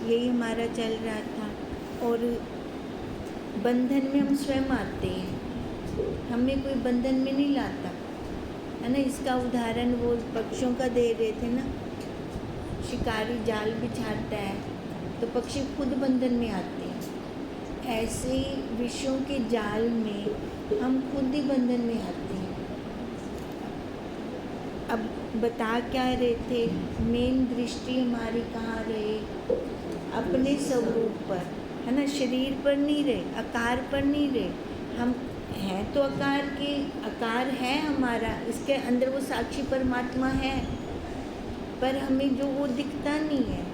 यही हमारा चल रहा था। और बंधन में हम स्वयं आते हैं, हमें कोई बंधन में नहीं लाता, है ना। इसका उदाहरण वो पक्षियों का दे रहे थे ना, शिकारी जाल बिछाता है तो पक्षी खुद बंधन में आते हैं। ऐसे ही विषयों के जाल में हम खुद ही बंधन में आते हैं। अब बता क्या रहे थे, मेन दृष्टि हमारी कहाँ रहे, अपने स्वरूप पर, है ना, शरीर पर नहीं रहे, आकार पर नहीं रहे। हम हैं तो आकार के, आकार है हमारा, इसके अंदर वो साक्षी परमात्मा है, पर हमें जो वो दिखता नहीं है।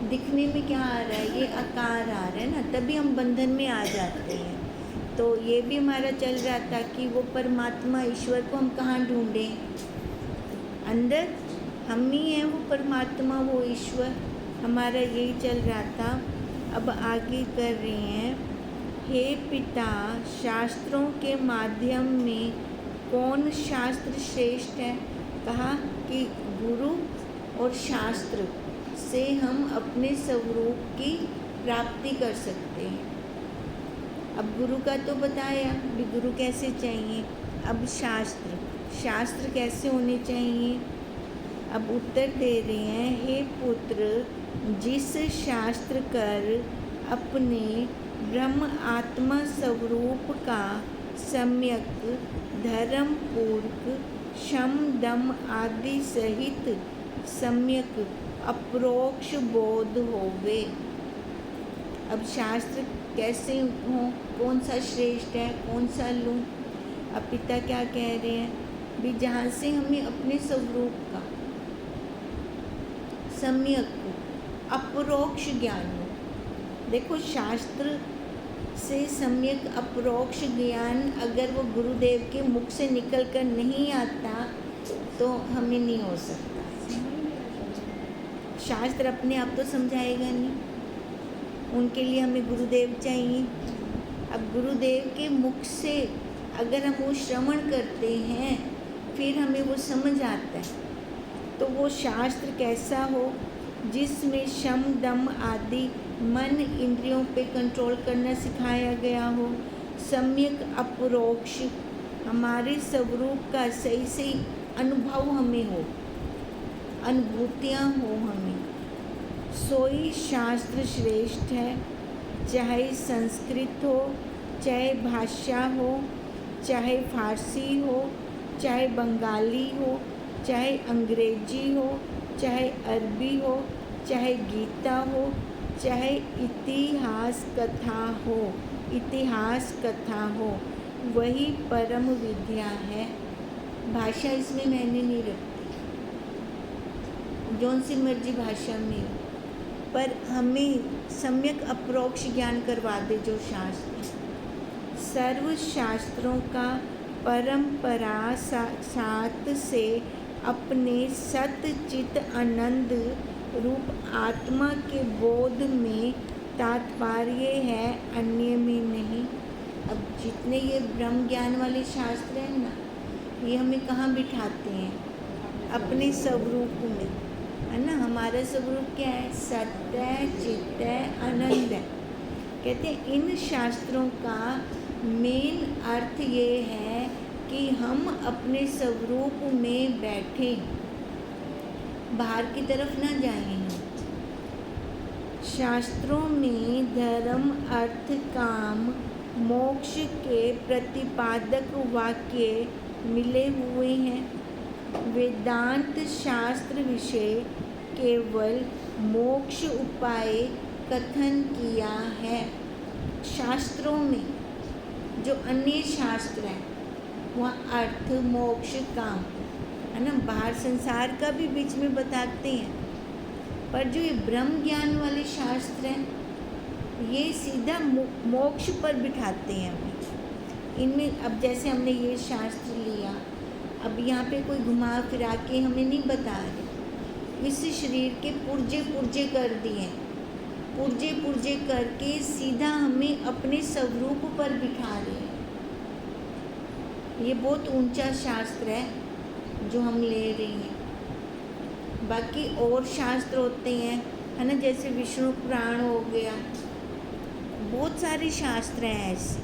दिखने में क्या आ रहा है, ये आकार आ रहा है ना, तभी हम बंधन में आ जाते हैं। तो ये भी हमारा चल रहा था कि वो परमात्मा ईश्वर को हम कहाँ ढूंढें, अंदर हम ही हैं वो परमात्मा, वो ईश्वर, हमारा यही चल रहा था। अब आगे कर रहे हैं, हे पिता, शास्त्रों के माध्यम में कौन शास्त्र श्रेष्ठ है। कहा कि गुरु और शास्त्र से हम अपने स्वरूप की प्राप्ति कर सकते हैं। अब गुरु का तो बताया भी गुरु कैसे चाहिए, अब शास्त्र, शास्त्र कैसे होने चाहिए। अब उत्तर दे रहे हैं, हे पुत्र, जिस शास्त्र कर अपने ब्रह्म आत्मा स्वरूप का सम्यक धर्म पूर्वक शम दम आदि सहित सम्यक अप्रोक्ष बोध होवे। अब शास्त्र कैसे हो, कौन सा श्रेष्ठ है, कौन सा लूँ। अब पिता क्या कह रहे हैं भी, जहाँ से हमें अपने स्वरूप का सम्यक अपरोक्ष ज्ञान हो। देखो, शास्त्र से सम्यक अपरोक्ष ज्ञान अगर वो गुरुदेव के मुख से निकल कर नहीं आता तो हमें नहीं हो सकता। शास्त्र अपने आप तो समझाएगा नहीं, उनके लिए हमें गुरुदेव चाहिए। अब गुरुदेव के मुख से अगर हम वो श्रवण करते हैं फिर हमें वो समझ आता है। तो वो शास्त्र कैसा हो, जिसमें शम दम आदि मन इंद्रियों पे कंट्रोल करना सिखाया गया हो, सम्यक अपरोक्ष हमारे स्वरूप का सही सही अनुभव हमें हो, अनुभूतियाँ हो हमें, सोई शास्त्र श्रेष्ठ है। चाहे संस्कृत हो, चाहे भाषा हो, चाहे फारसी हो, चाहे बंगाली हो, चाहे अंग्रेजी हो, चाहे अरबी हो, चाहे गीता हो, चाहे इतिहास कथा हो, इतिहास कथा हो, वही परम विद्या है। भाषा इसमें मैंने नहीं रखती, जौन सी मर्जी भाषा में हो, पर हमें सम्यक अप्रोक्ष ज्ञान करवा दे जो शास्त्र। सर्व शास्त्रों का परंपरा साथ से अपने सत चित आनंद रूप आत्मा के बोध में तात्पर्य है, अन्य में नहीं। अब जितने ये ब्रह्म ज्ञान वाले शास्त्र हैं ना, ये हमें कहाँ बिठाते हैं, अपने स्वरूप में, है ना। हमारा स्वरूप क्या है, सत्य है, चित्त है, आनंद है। कहते हैं इन शास्त्रों का मेन अर्थ ये है कि हम अपने स्वरूप में बैठें, बाहर की तरफ ना जाएं। शास्त्रों में धर्म, अर्थ, काम, मोक्ष के प्रतिपादक वाक्य मिले हुए हैं। वेदांत शास्त्र विषय केवल मोक्ष उपाय कथन किया है। शास्त्रों में जो अन्य शास्त्र हैं वहाँ अर्थ, मोक्ष, काम, है ना, बाहर संसार का भी बीच में बताते हैं, पर जो ये ब्रह्म ज्ञान वाले शास्त्र हैं ये सीधा मोक्ष पर बिठाते हैं हमें। इनमें अब जैसे हमने ये शास्त्र लिया, अब यहाँ पे कोई घुमा फिरा के हमें नहीं बता रहे, इस शरीर के पुर्जे पुर्जे कर दिए, पुर्जे पुर्जे करके सीधा हमें अपने स्वरूप पर बिठा रहे हैं। ये बहुत ऊंचा शास्त्र है जो हम ले रहे हैं। बाकी और शास्त्र होते हैं है ना, जैसे विष्णु पुराण हो गया, बहुत सारे शास्त्र हैं ऐसे,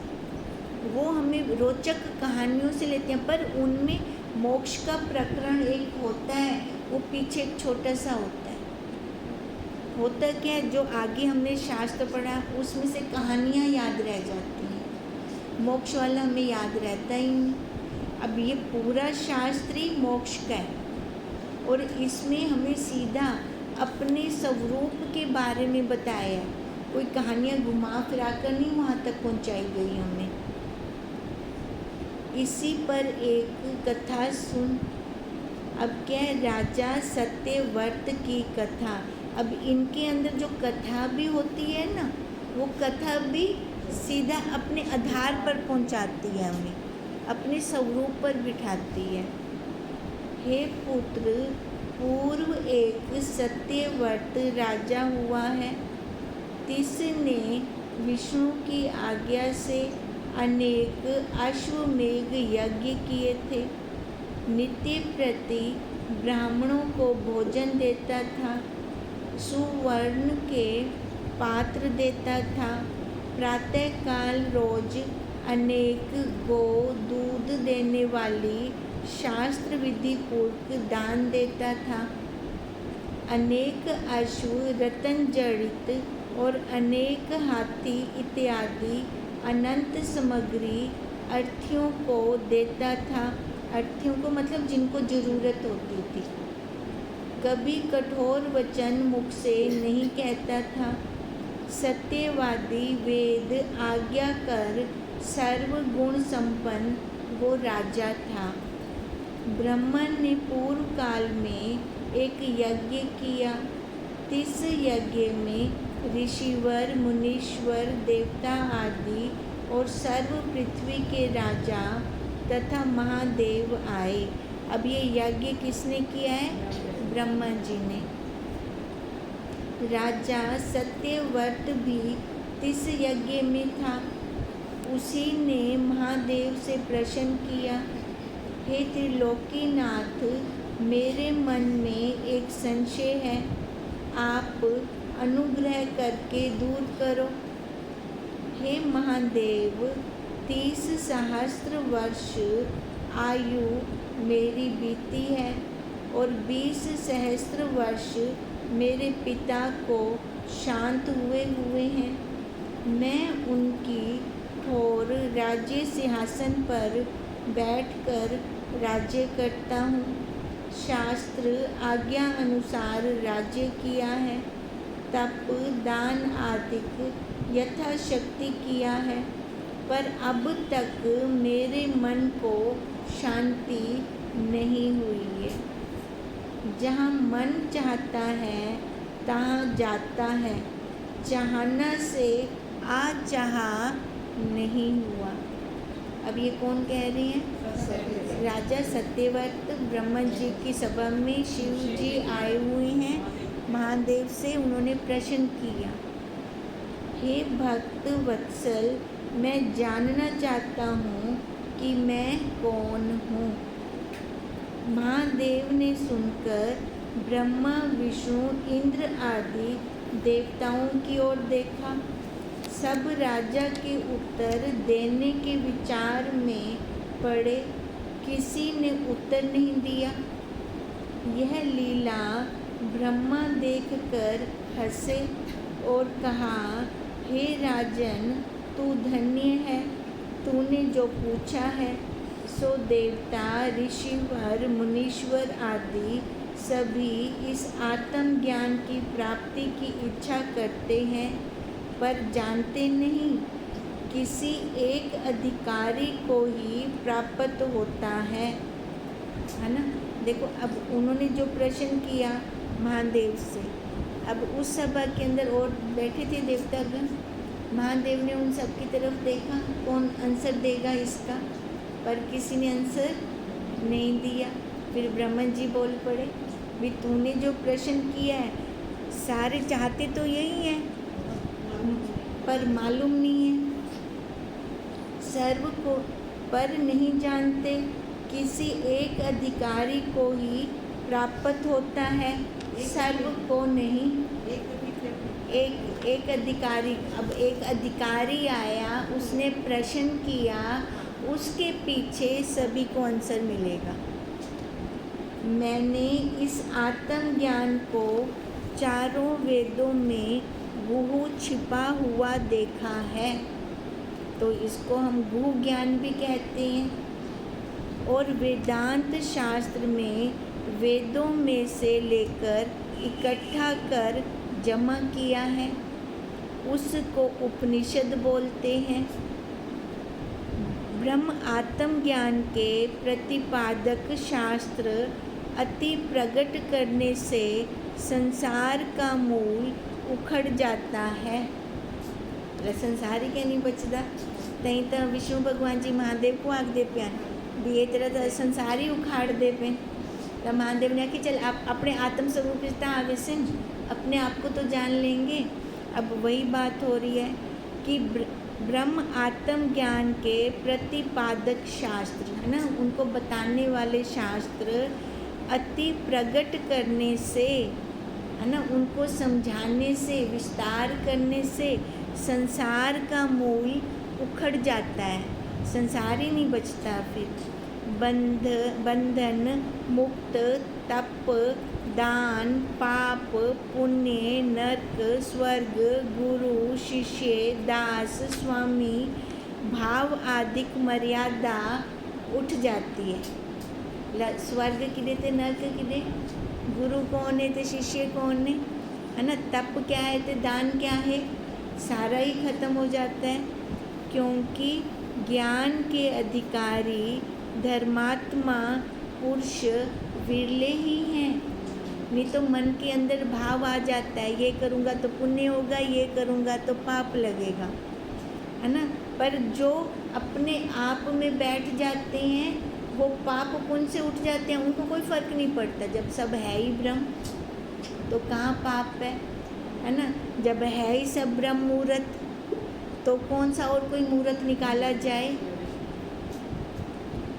वो हमें रोचक कहानियों से लेते हैं, पर उनमें मोक्ष का प्रकरण एक होता है, वो पीछे एक छोटा सा होता है। होता क्या है, जो आगे हमने शास्त्र पढ़ा उसमें से कहानियाँ याद रह जाती हैं, मोक्ष वाला हमें याद रहता ही नहीं। अब ये पूरा शास्त्र ही मोक्ष का है, और इसमें हमें सीधा अपने स्वरूप के बारे में बताया है, कोई कहानियाँ घुमा फिरा कर नहीं वहाँ तक पहुँचाई गई हमें। इसी पर एक कथा सुन। अब क्या है, राजा सत्यव्रत की कथा। अब इनके अंदर जो कथा भी होती है ना, वो कथा भी सीधा अपने आधार पर पहुंचाती है हमें, अपने स्वरूप पर बिठाती है। हे पुत्र, पूर्व एक सत्यव्रत राजा हुआ है। तिसने विष्णु की आज्ञा से अनेक अश्वमेघ यज्ञ किए थे। नित्य प्रति ब्राह्मणों को भोजन देता था, सुवर्ण के पात्र देता था। प्रातःकाल रोज अनेक गौ दूध देने वाली शास्त्र विधि पूर्वक दान देता था। अनेक अश्व रत्न जड़ित और अनेक हाथी इत्यादि अनंत सामग्री अर्थीयों को देता था। अर्थीयों को मतलब जिनको ज़रूरत होती थी। कभी कठोर वचन मुख से नहीं कहता था। सत्यवादी, वेद आज्ञा कर सर्वगुण संपन्न वो राजा था। ब्रह्मा ने पूर्व काल में एक यज्ञ किया। तिस यज्ञ में ऋषिवर, मुनीश्वर, देवता आदि और सर्व पृथ्वी के राजा तथा महादेव आए। अब ये यज्ञ किसने किया है? ब्रह्मा जी ने। राजा सत्यव्रत भी तिस यज्ञ में था। उसी ने महादेव से प्रश्न किया, हे त्रिलोकीनाथ, मेरे मन में एक संशय है, आप अनुग्रह करके दूर करो। हे महादेव, 30 सहस्त्र वर्ष आयु मेरी बीती है और 20 सहस्त्र वर्ष मेरे पिता को शांत हुए हैं। मैं उनकी ठोर राज्य सिंहासन पर बैठकर राज्य करता हूँ। शास्त्र आज्ञा अनुसार राज्य किया है, तप दान आदि यथाशक्ति किया है, पर अब तक मेरे मन को शांति नहीं हुई है। जहाँ मन चाहता है तहाँ जाता है, चाहना से आचाहा नहीं हुआ। अब ये कौन कह रही हैं? राजा सत्यव्रत ब्रह्मा जी की सभा में शिव जी आए हुए हैं। महादेव से उन्होंने प्रश्न किया, हे भक्त वत्सल, मैं जानना चाहता हूँ कि मैं कौन हूँ। महादेव ने सुनकर ब्रह्मा, विष्णु, इंद्र आदि देवताओं की ओर देखा। सब राजा के उत्तर देने के विचार में पड़े, किसी ने उत्तर नहीं दिया। यह लीला ब्रह्मा देखकर हंसे और कहा, हे राजन, तू धन्य है, तूने जो पूछा है सो देवता, ऋषिवर, मुनीश्वर आदि सभी इस आत्मज्ञान की प्राप्ति की इच्छा करते हैं, पर जानते नहीं। किसी एक अधिकारी को ही प्राप्त होता है ना। देखो, अब उन्होंने जो प्रश्न किया महादेव से, अब उस सभा के अंदर और बैठे थे देवतागण। महादेव ने उन सब की तरफ देखा, कौन आंसर देगा इसका, पर किसी ने आंसर नहीं दिया। फिर ब्रह्मा जी बोल पड़े, भी तूने जो प्रश्न किया है, सारे चाहते तो यही हैं, पर मालूम नहीं है। सर्व को पर नहीं जानते, किसी एक अधिकारी को ही प्राप्त होता है, सर्व को नहीं। एक अधिकारी, अब एक अधिकारी आया, उसने प्रश्न किया, उसके पीछे सभी को आंसर मिलेगा। मैंने इस आत्मज्ञान को चारों वेदों में गुह छिपा हुआ देखा है, तो इसको हम गुह ज्ञान भी कहते हैं। और वेदांत शास्त्र में वेदों में से लेकर इकट्ठा कर जमा किया है, उसको उपनिषद बोलते हैं। ब्रह्म आत्मज्ञान के प्रतिपादक शास्त्र अति प्रकट करने से संसार का मूल उखड़ जाता है। संसार ही क्या नहीं बचता, तई तो विष्णु भगवान जी महादेव को आख दे प्यान भी ये तरह तो संसार ही उखाड़ दे पे। तो महादेव ने आखी चल आप अपने आत्म स्वरूप रिश्ता आवे से अपने आप को तो जान लेंगे। अब वही बात हो रही है कि ब्रह्म आत्म ज्ञान के प्रतिपादक शास्त्र है ना, उनको बताने वाले शास्त्र अति प्रकट करने से है ना, उनको समझाने से, विस्तार करने से संसार का मूल उखड़ जाता है, संसार ही नहीं बचता। फिर बंधन मुक्त, तप, दान, पाप, पुण्य, नरक, स्वर्ग, गुरु, शिष्य, दास, स्वामी भाव आदिक मर्यादा उठ जाती है। स्वर्ग किदे थे, नरक किदे, गुरु कौन है, तो शिष्य कौन है ना, तप क्या है, तो दान क्या है, सारा ही खत्म हो जाता है। क्योंकि ज्ञान के अधिकारी धर्मात्मा पुरुष विरले ही हैं। नहीं तो मन के अंदर भाव आ जाता है, ये करूँगा तो पुण्य होगा, ये करूँगा तो पाप लगेगा, है ना। पर जो अपने आप में बैठ जाते हैं वो पाप पुण्य से उठ जाते हैं, उनको कोई फर्क नहीं पड़ता। जब सब है ही ब्रह्म तो कहाँ पाप है ना। जब है ही सब ब्रह्म मुहूर्त तो कौन सा और कोई मुहूर्त निकाला जाए।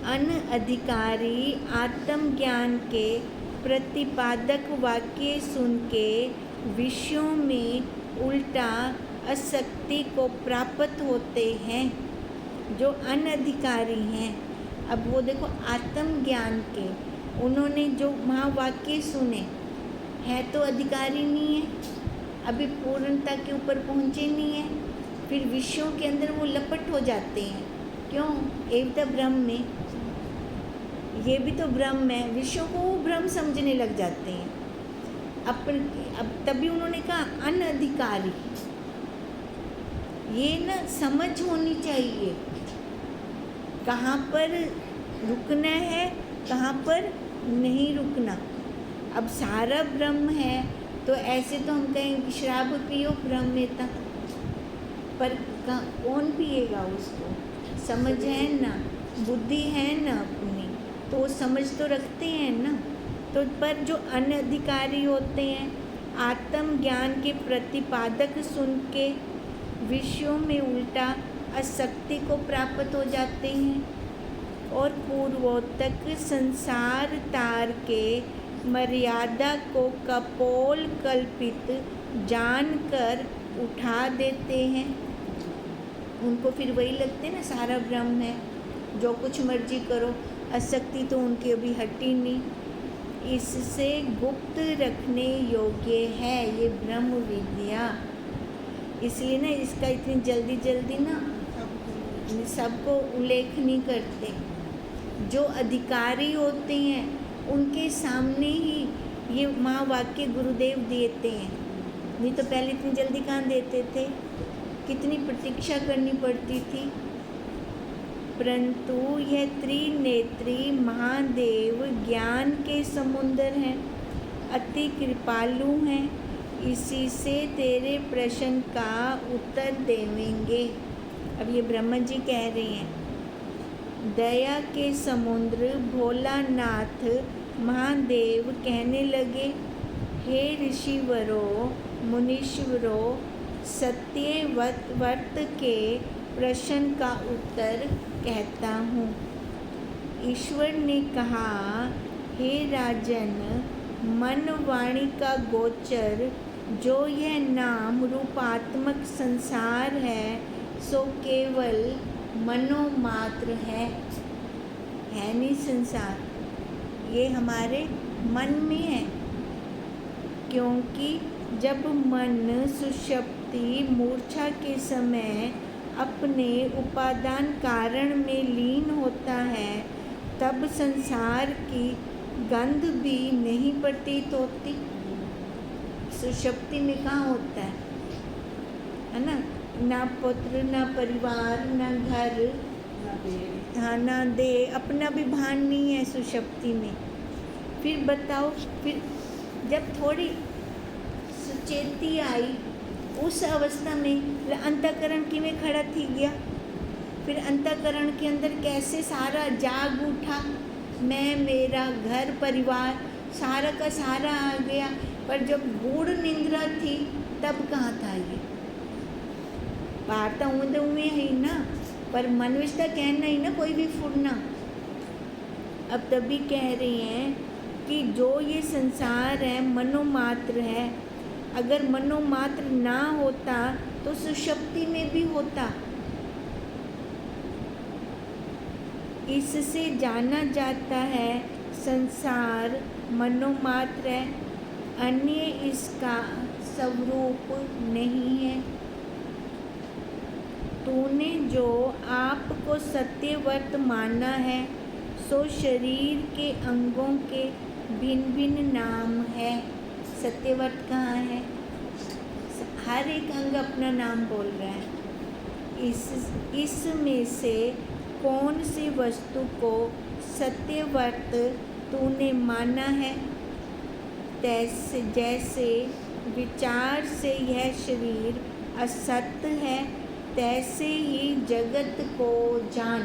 अनधिकारी आत्मज्ञान के प्रतिपादक वाक्य सुन के विषयों में उल्टा आसक्ति को प्राप्त होते हैं। जो अनधिकारी हैं, अब वो देखो आत्मज्ञान के उन्होंने जो महावाक्य सुने हैं तो अधिकारी नहीं है, अभी पूर्णता के ऊपर पहुँचे नहीं है, फिर विषयों के अंदर वो लपट हो जाते हैं। क्यों? एक तो ब्रह्म में, ये भी तो ब्रह्म है, विषयों को वो ब्रह्म समझने लग जाते हैं। अब तभी उन्होंने कहा अनधिकारी। ये ना समझ होनी चाहिए कहाँ पर रुकना है, कहाँ पर नहीं रुकना। अब सारा ब्रह्म है तो ऐसे तो हम कहें कि शराब पियो ब्रह्मेता, पर कौन पिएगा उसको? समझ है ना, बुद्धि है ना अपनी, तो वो समझ तो रखते हैं ना। तो पर जो अनधिकारी होते हैं आत्म ज्ञान के प्रतिपादक सुन के विषयों में उल्टा आसक्ति को प्राप्त हो जाते हैं और पूर्वोत्तक संसार तार के मर्यादा को कपोल कल्पित जानकर उठा देते हैं। उनको फिर वही लगते हैं ना, सारा ब्रह्म है, जो कुछ मर्जी करो, आसक्ति तो उनकी अभी हटी नहीं। इससे गुप्त रखने योग्य है ये ब्रह्म विद्या, इसलिए ना इसका इतनी जल्दी जल्दी ना सबको उल्लेख नहीं करते। जो अधिकारी होते हैं उनके सामने ही ये महावाक्य गुरुदेव देते हैं, नहीं तो पहले इतनी जल्दी कहाँ देते थे, कितनी प्रतीक्षा करनी पड़ती थी। परंतु यह त्रिनेत्री महादेव ज्ञान के समुंदर हैं, अति कृपालु हैं, इसी से तेरे प्रश्न का उत्तर देवेंगे। अब ये ब्रह्मा जी कह रहे हैं। दया के समुद्र भोलानाथ महादेव कहने लगे, हे ऋषिवरों मुनीश्वरों, सत्यव्रत के प्रश्न का उत्तर कहता हूँ। ईश्वर ने कहा, हे राजन, मन वाणी का गोचर जो यह नाम रूपात्मक संसार है सो केवल मनोमात्र है नहीं संसार, ये हमारे मन में है। क्योंकि जब मन सुषुप्ति मूर्छा के समय अपने उपादान कारण में लीन होता है तब संसार की गंध भी नहीं प्रतीत होती। सुषुप्ति में कहाँ होता है ना, ना पुत्र ना परिवार ना घर, हाँ ना दे, अपना भी भान नहीं है सुषुप्ति में। फिर बताओ, फिर जब थोड़ी सुचेती आई उस अवस्था में अंतःकरण किमें खड़ा थी गया, फिर अंतःकरण के अंदर कैसे सारा जाग उठा, मैं मेरा घर परिवार सारा का सारा आ गया। पर जब गूढ़ निंद्रा थी तब कहाँ था ये, वार्ता ऊँद हुए है ना, पर मनविष्टा कहना ही ना कोई भी फुरना। अब तभी कह रहे हैं कि जो ये संसार है मनोमात्र है, अगर मनोमात्र ना होता तो सुषुप्ति में भी होता। इससे जाना जाता है संसार मनोमात्र है, अन्य इसका स्वरूप नहीं है। तूने जो आपको सत्यवत माना है सो शरीर के अंगों के भिन्न भिन्न नाम है। सत्यवत कहाँ है, हर एक अंग अपना नाम बोल रहा है। इसमें से कौन सी वस्तु को सत्यवत तूने माना है, जैसे विचार से यह शरीर असत्य है तैसे ही जगत को जान।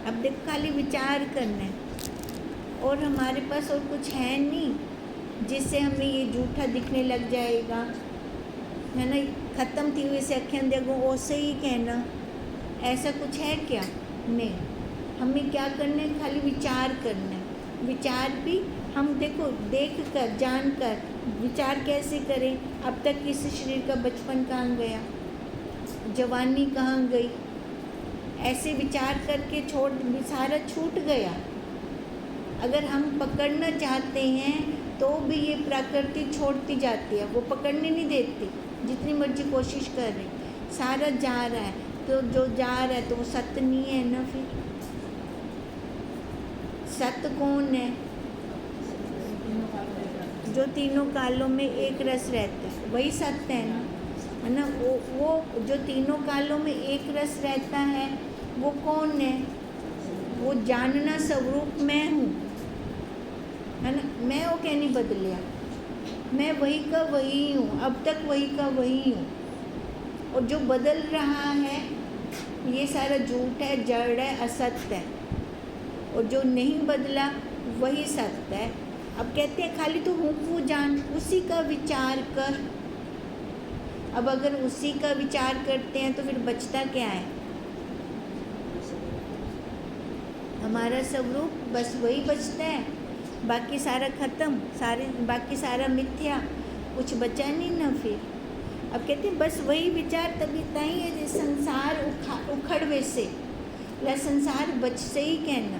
अब देख, खाली विचार करना है और हमारे पास और कुछ है नहीं जिससे हमें ये झूठा दिखने लग जाएगा, है ना। ख़त्म थी हुई से अखें देखो वैसे ही कहना, ऐसा कुछ है क्या? नहीं, हमें क्या करना है, खाली विचार करना है। विचार भी हम देखो देख कर जान कर विचार कैसे करें। अब तक इस शरीर का बचपन कहाँ गया, जवानी कहाँ गई, ऐसे विचार करके छोड़ सारा छूट गया। अगर हम पकड़ना चाहते हैं तो भी ये प्रकृति छोड़ती जाती है, वो पकड़ने नहीं देती, जितनी मर्जी कोशिश कर रहे, सारा जा रहा है। तो जो जा रहा है तो वो सत्य नहीं है ना। फिर सत्य कौन है? जो तीनों कालों में एक रस रहता है वही सत्य है ना, है ना। वो जो तीनों कालों में एक रस रहता है वो कौन है? वो जानना स्वरूप मैं हूँ, है ना। मैं वो क्या नहीं बदलिया, मैं वही का वही हूँ, अब तक वही का वही हूँ। और जो बदल रहा है ये सारा झूठ है, जड़ है, असत्य है। और जो नहीं बदला वही सत्य है। अब कहते हैं खाली तो हूँ वो जान, उसी का विचार कर। अब अगर उसी का विचार करते हैं तो फिर बचता क्या है? हमारा स्वरूप, बस वही बचता है, बाकी सारा खत्म, बाकी सारा मिथ्या, कुछ बचा नहीं ना। फिर अब कहते हैं बस वही विचार, तभी ताई है संसार उखड़ वैसे या संसार बच से ही कहना।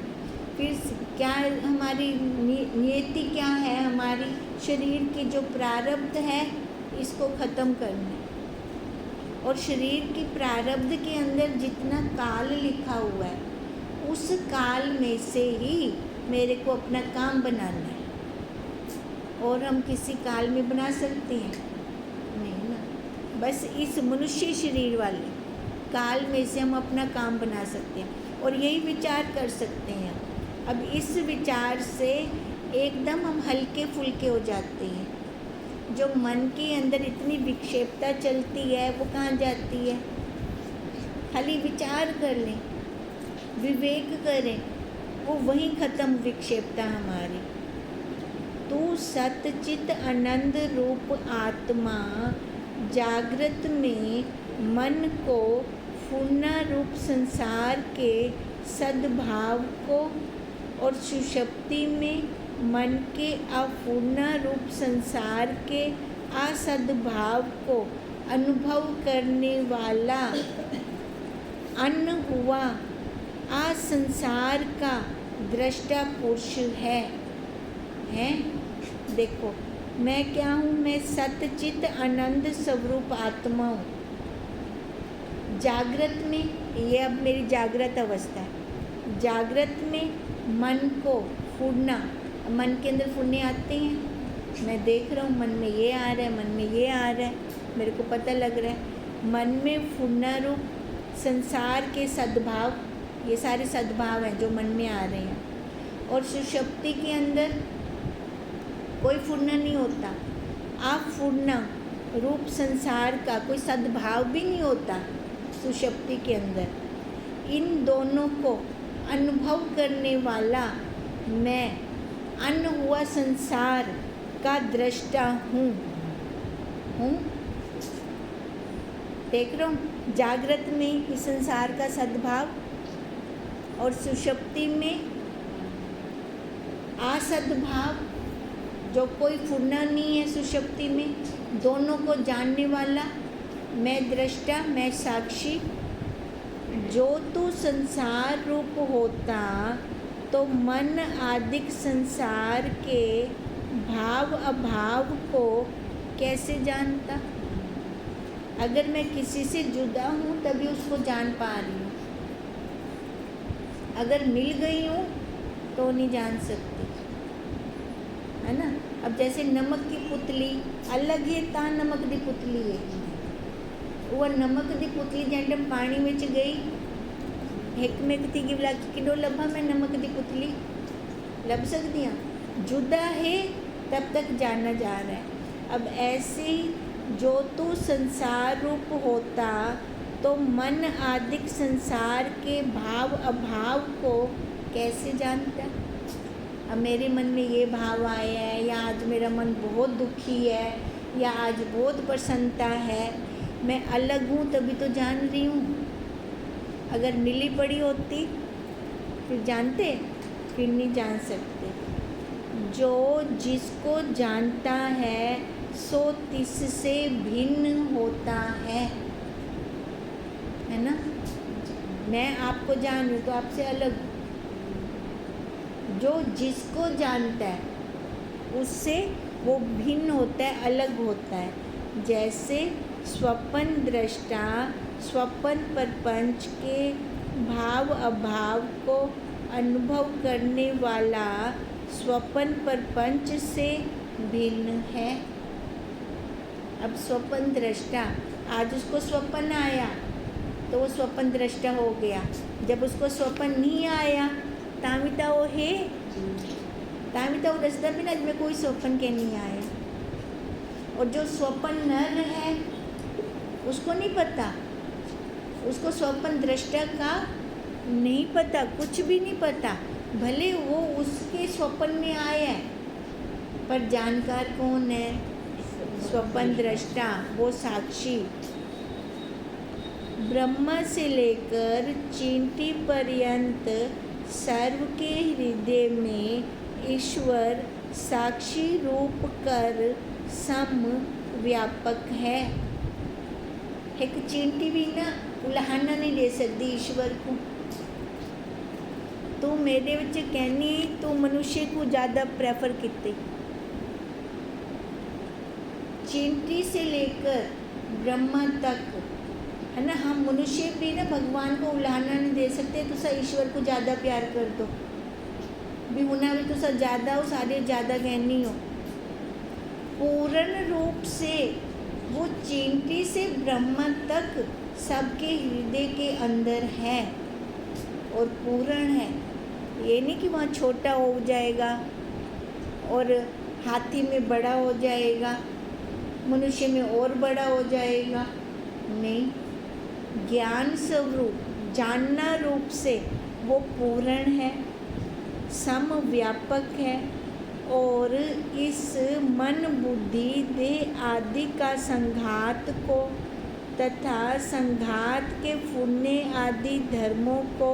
फिर क्या हमारी नियति क्या है? हमारी शरीर की जो प्रारब्ध है इसको ख़त्म करना। और शरीर की प्रारब्ध के अंदर जितना काल लिखा हुआ है उस काल में से ही मेरे को अपना काम बनाना है। और हम किसी काल में बना सकते हैं? नहीं ना। बस इस मनुष्य शरीर वाले काल में से हम अपना काम बना सकते हैं और यही विचार कर सकते हैं। अब इस विचार से एकदम हम हल्के फुल्के हो जाते हैं। जो मन के अंदर इतनी विक्षेपता चलती है वो कहाँ जाती है? खाली विचार कर लें, विवेक करें, वो वहीं ख़त्म विक्षेपता हमारी। तू सतचित आनंद रूप आत्मा जागृत में मन को पूर्ण रूप संसार के सद्भाव को और सुषुप्ति में मन के अपूर्ण रूप संसार के असद्भाव को अनुभव करने वाला अन्न हुआ असंसार का दृष्टा पुरुष है। देखो मैं क्या हूँ? मैं सतचित आनंद स्वरूप आत्मा हूँ। जागृत में, ये अब मेरी जागृत अवस्था है, जागृत में मन को फूरना, मन के अंदर फूरने आते हैं, मैं देख रहा हूँ मन में ये आ रहा है, मन में ये आ रहा है, मेरे को पता लग रहा है। मन में फूरना रूप संसार के सद्भाव, ये सारे सद्भाव हैं जो मन में आ रहे हैं। और सुषुप्ति के अंदर कोई फूरना नहीं होता, आप फूरना रूप संसार का कोई सद्भाव भी नहीं होता सुषुप्ति के अंदर। इन दोनों को अनुभव करने वाला मैं अन्न हुआ संसार का दृष्टा हूँ। देख रहा हूँ जागृत में इस संसार का सद्भाव और सुषुप्ति में असद्भाव, जो कोई फुरना नहीं है सुषुप्ति में, दोनों को जानने वाला मैं दृष्टा, मैं साक्षी। जो तू संसार रूप होता तो मन आदिक संसार के भाव अभाव को कैसे जानता? अगर मैं किसी से जुदा हूँ तभी उसको जान पा रही हूँ, अगर मिल गई हूँ तो नहीं जान सकती, है ना। अब जैसे नमक की पुतली अलग है ता नमक दी पुतली है, वो नमक दी पुतली जैसे पानी में गई एक में थी कि बोला किडो लभा मैं नमक दी पुतली लब सकती हूँ, जुदा है तब तक जाना जा रहा है। अब ऐसे ही जो तू संसार रूप होता तो मन आदिक संसार के भाव अभाव को कैसे जानता? अब मेरे मन में ये भाव आया है, या आज मेरा मन बहुत दुखी है, या आज बहुत प्रसन्नता है, मैं अलग हूँ तभी तो जान रही हूँ। अगर मिली पड़ी होती फिर जानते? फिर नहीं जान सकते। जो जिसको जानता है सो तिससे भिन्न होता है ना। मैं आपको जान रही तो आपसे अलग, जो जिसको जानता है उससे वो भिन्न होता है, अलग होता है। जैसे स्वप्न दृष्टा स्वप्न प्रपंच के भाव अभाव को अनुभव करने वाला स्वप्न प्रपंच से भिन्न है। अब स्वप्न दृष्टा, आज उसको स्वप्न आया तो वो स्वप्न दृष्टा हो गया। जब उसको स्वप्न नहीं आया तामिता वो है, तामिता वो दसदा भी ना में कोई स्वप्न के नहीं आया। और जो स्वप्न नर है उसको नहीं पता, उसको स्वप्न दृष्टा का नहीं पता, कुछ भी नहीं पता, भले वो उसके स्वप्न में आया है, पर जानकार कौन है? स्वप्न दृष्टा, वो साक्षी। ब्रह्मा से लेकर चींटी पर्यंत सर्व के हृदय में ईश्वर साक्षी रूप कर सम व्यापक है। एक चींटी भी ना उलाहना नहीं दे सकती ईश्वर को। तू मेरे विच कहनी तू मनुष्य को ज़्यादा प्रेफर किते। चींटी से लेकर ब्रह्मा तक, है ना, हम मनुष्य भी ना भगवान को उलाहना नहीं दे सकते। तुसा ईश्वर को ज़्यादा प्यार कर दो भी होना भी तुसा ज़्यादा हो, सारे ज़्यादा कहनी हो। पूर्ण रूप से वो चींटी से ब्रह्मा तक सबके हृदय के अंदर है और पूर्ण है। ये नहीं कि वहाँ छोटा हो जाएगा और हाथी में बड़ा हो जाएगा, मनुष्य में और बड़ा हो जाएगा, नहीं। ज्ञान स्वरूप, जानना रूप से वो पूर्ण है, समव्यापक है और इस मन बुद्धि देह आदि का संघात को तथा संघात के फुरने आदि धर्मों को,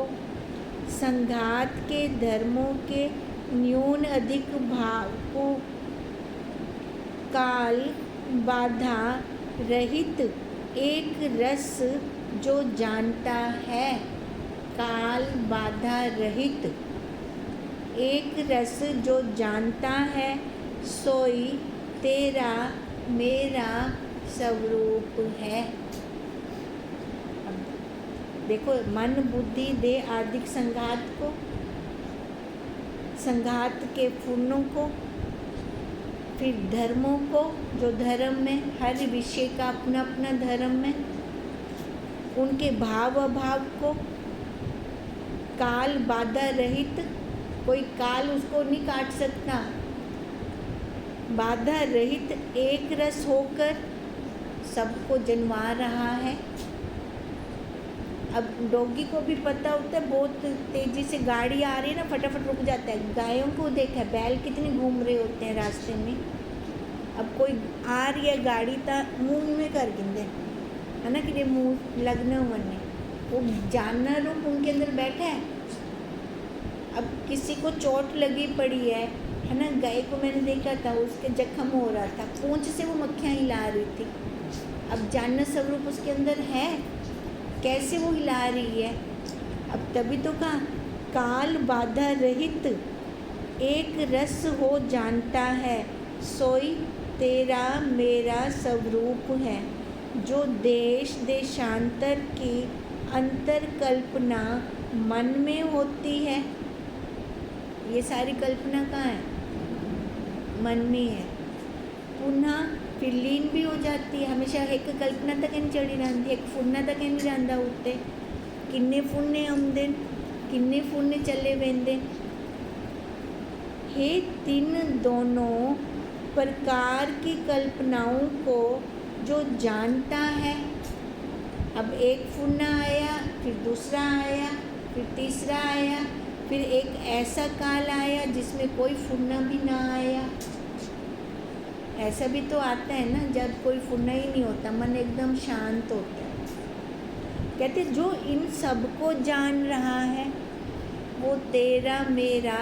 संघात के धर्मों के न्यून अधिक भाव को काल बाधा रहित एक रस जो जानता है, काल बाधा रहित एक रस जो जानता है, सोई तेरा मेरा स्वरूप है। अब देखो, मन बुद्धि देह आदि संघात को, संघात के पूर्णों को, फिर धर्मों को, जो धर्म में हर विषय का अपना अपना धर्म में, उनके भाव अभाव को, काल बाधा रहित, कोई काल उसको नहीं काट सकता, बाधा रहित एक रस होकर सबको जन्मा रहा है। अब डॉगी को भी पता होता है, बहुत तेज़ी से गाड़ी आ रही है ना, फटाफट रुक जाता है। गायों को देखा, बैल कितने घूम रहे होते हैं रास्ते में। अब कोई आ रही है गाड़ी तो मुंह में कर गिंदे, है ना, कि मुंह लगना वरने वो जानवर रूप उनके अंदर बैठा है। अब किसी को चोट लगी पड़ी है ना, गाय को मैंने देखा था, उसके जख्म हो रहा था, पूंछ से वो मक्खियाँ हिला रही थी। अब जानना स्वरूप उसके अंदर है, कैसे वो हिला रही है। अब तभी तो कहा, काल बाधा रहित एक रस हो जानता है, सोई तेरा मेरा स्वरूप है। जो देश देशांतर की अंतर कल्पना मन में होती है, ये सारी कल्पना कहाँ है? मन में है। पुनः फिर लीन भी हो जाती है। हमेशा एक कल्पना तक नहीं चढ़ी रहती, एक फुन्ना तक नहीं रहा उत्ते। किन्ने फुन्ने आउंदे, किन्ने फुन्ने चले वेंदे। हे तीन दोनों प्रकार की कल्पनाओं को जो जानता है, अब एक फुन्ना आया, फिर दूसरा आया, फिर तीसरा आया, फिर एक ऐसा काल आया जिसमें कोई फुन्ना भी ना आया। ऐसा भी तो आता है ना, जब कोई फुन्ना ही नहीं होता, मन एकदम शांत होता है। कहते जो इन सब को जान रहा है, वो तेरा मेरा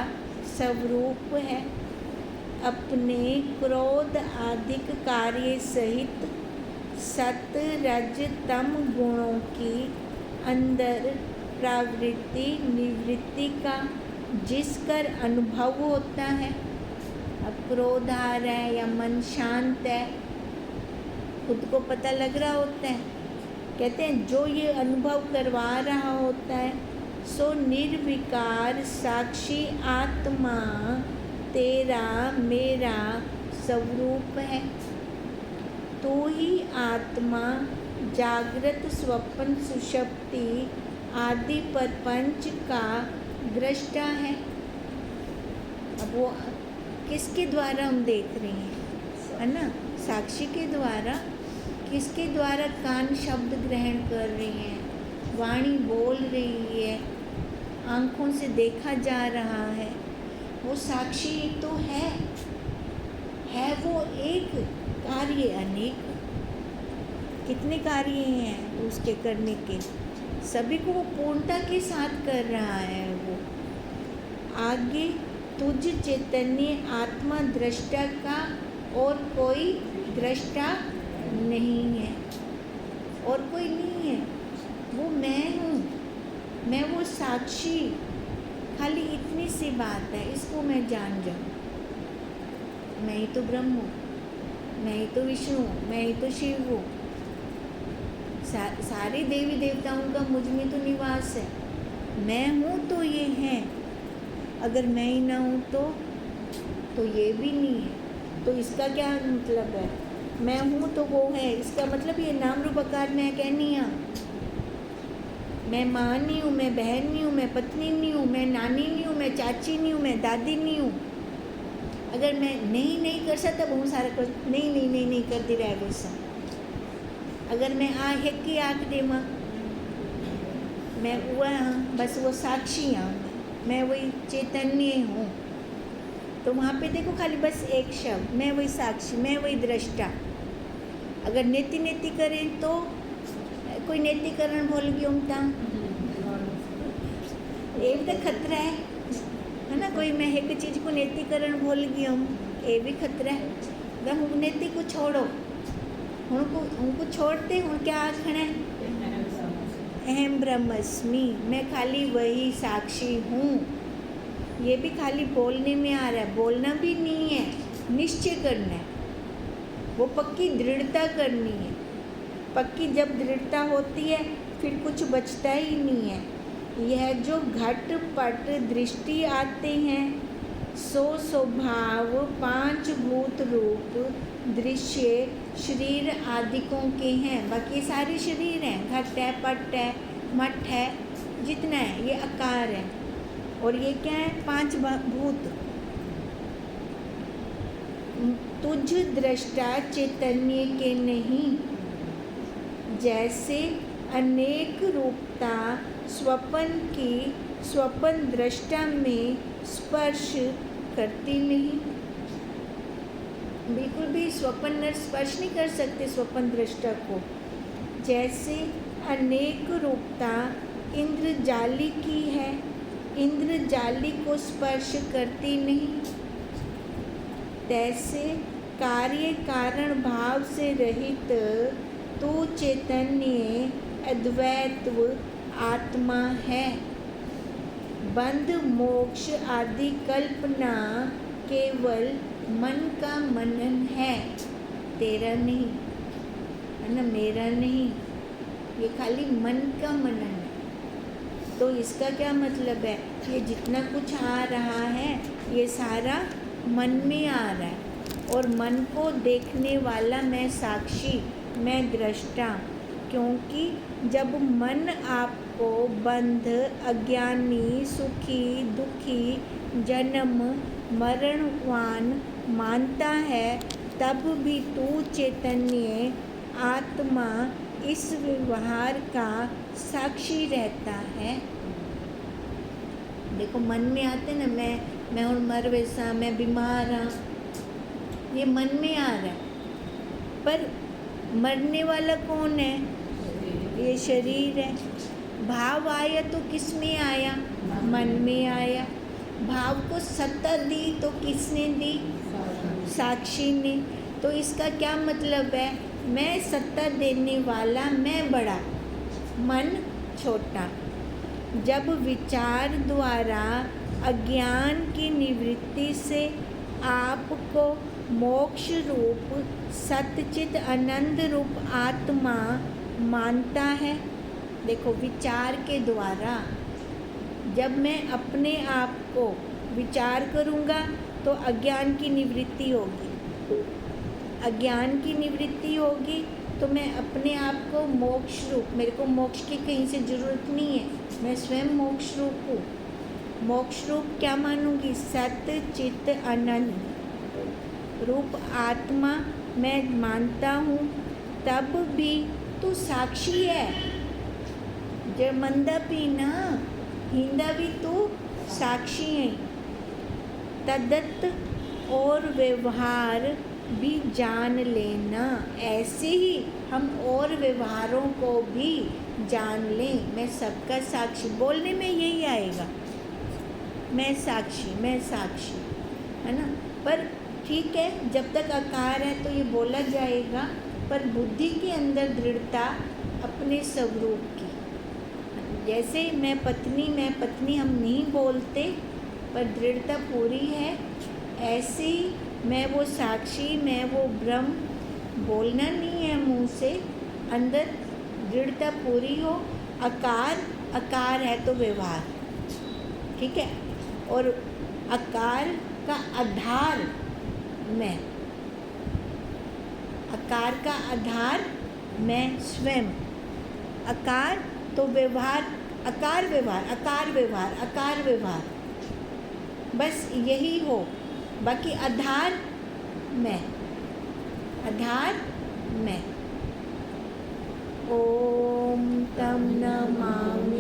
स्वरूप है। अपने क्रोध आदिक कार्य सहित सत रज तम गुणों की अंदर प्रवृत्ति निवृत्ति का जिसकर अनुभव होता है। अब क्रोध आ रहा है या मन शांत है, खुद को पता लग रहा होता है। कहते हैं जो ये अनुभव करवा रहा होता है, सो निर्विकार साक्षी आत्मा तेरा मेरा स्वरूप है। तू ही आत्मा जागृत स्वप्न सुषुप्ति आदि प्रपंच का दृष्टा है। अब वो किसके द्वारा हम देख रहे हैं, है ना? साक्षी के द्वारा। किसके द्वारा? कान शब्द ग्रहण कर रही हैं, वाणी बोल रही है, आँखों से देखा जा रहा है। वो साक्षी तो है वो एक, कार्य अनेक। कितने कार्य हैं उसके करने के, सभी को वो पूर्णता के साथ कर रहा है। वो आगे तुझ चैतन्य आत्मा दृष्टा का और कोई दृष्टा नहीं है, और कोई नहीं है। वो मैं हूँ, मैं वो साक्षी। खाली इतनी सी बात है, इसको मैं जान जाऊँ। मैं ही तो ब्रह्म हूँ, मैं ही तो विष्णु हूँ, मैं ही तो शिव हूँ। सारे देवी देवताओं का मुझ में तो निवास है। मैं हूँ तो ये है, अगर मैं ही ना हूँ तो ये भी नहीं है। तो इसका क्या मतलब है? मैं हूँ तो वो है, इसका मतलब ये नाम रूप आकार मैं कहनी है। मैं माँ नहीं हूँ, मैं बहन नहीं हूँ, मैं पत्नी नहीं हूँ, मैं नानी नहीं हूँ, मैं चाची नहीं हूँ, मैं दादी नहीं हूँ। अगर मैं नहीं कर सकता, बहुत सारा कुछ नहीं कर दे रहा है वैसा। अगर मैं है कि आँख दे माँ, मैं वह बस वो साक्षी हूँ, मैं वही चैतन्य हूँ। तो वहाँ पे देखो खाली बस एक शब्द, मैं वही साक्षी, मैं वही दृष्टा। अगर नेति करें तो कोई नेतिकरण भूल गई उमता, ये भी तो खतरा है ना। कोई मैं एक चीज़ को नेतिकरण भूल गई हूँ, ये भी खतरा है। हूँ नेति को छोड़ो, उनको छोड़ते हूँ क्या आखना है? अहम ब्रह्मस्मि, मैं खाली वही साक्षी हूँ। ये भी खाली बोलने में आ रहा है, बोलना भी नहीं है, निश्चय करना है, वो पक्की दृढ़ता करनी है। पक्की जब दृढ़ता होती है फिर कुछ बचता ही नहीं है। यह जो घट पट दृष्टि आते हैं सो स्वभाव पांच भूत रूप दृश्य शरीर आदिकों के हैं। बाकी सारे शरीर हैं, घट है, पट है, मठ है, जितना है ये आकार है। और ये क्या है? पांच भूत। तुझ दृष्टा चैतन्य के नहीं, जैसे अनेक रूपता स्वपन की स्वपन दृष्टा में स्पर्श करती नहीं। बिल्कुल भी स्वपन स्पर्श नहीं कर सकते स्वपन दृष्टा को। जैसे अनेक रूपता इंद्रजाली की है, इंद्रजाली को स्पर्श करती नहीं, तैसे कार्य कारण भाव से रहित तू चैतन्य अद्वैत्व आत्मा है। बंध मोक्ष आदि कल्पना केवल मन का मनन है, तेरा नहीं है ना, मेरा नहीं, ये खाली मन का मनन है। तो इसका क्या मतलब है? ये जितना कुछ आ रहा है ये सारा मन में आ रहा है, और मन को देखने वाला मैं साक्षी, मैं दृष्टा। क्योंकि जब मन आपको बंध, अज्ञानी, सुखी, दुखी, जन्म मरणवान मानता है, तब भी तू चैतन्य आत्मा इस व्यवहार का साक्षी रहता है। देखो मन में आते ना, मैं और मर वैसा, मैं बीमार हाँ, ये मन में आ रहा है। पर मरने वाला कौन है? ये शरीर है। भाव आया तो किस में आया? मन में आया। भाव को सत्ता दी तो किसने दी? साक्षी ने। तो इसका क्या मतलब है? मैं सत्ता देने वाला, मैं बड़ा, मन छोटा। जब विचार द्वारा अज्ञान की निवृत्ति से आपको मोक्ष रूप सतचित आनंद रूप आत्मा मानता है। देखो विचार के द्वारा जब मैं अपने आप को विचार करूँगा तो अज्ञान की निवृत्ति होगी। अज्ञान की निवृत्ति होगी तो मैं अपने आप को मोक्ष रूप, मेरे को मोक्ष की कहीं से ज़रूरत नहीं है, मैं स्वयं मोक्ष रूप हूँ। मोक्ष रूप क्या मानूंगी? सत्य चित्त आनंद रूप आत्मा मैं मानता हूँ। तब भी तू साक्षी है। जब मंदा पीना हिंदा भी तू साक्षी है। तदत और व्यवहार भी जान लेना। ऐसे ही हम और व्यवहारों को भी जान लें। मैं सबका साक्षी, बोलने में यही आएगा, मैं साक्षी, मैं साक्षी, है ना। पर ठीक है, जब तक आकार है तो ये बोला जाएगा, पर बुद्धि के अंदर दृढ़ता अपने स्वरूप की। जैसे मैं पत्नी हम नहीं बोलते, पर दृढ़ता पूरी है। ऐसे ही मैं वो साक्षी, मैं वो ब्रह्म, बोलना नहीं है मुंह से, अंदर दृढ़ता पूरी हो। आकार है तो व्यवहार, ठीक है। और आकार का आधार मैं, आकार का आधार मैं स्वयं। आकार तो व्यवहार, आकार व्यवहार, बस यही हो। बाकी आधार मैं। ओम तम नमामि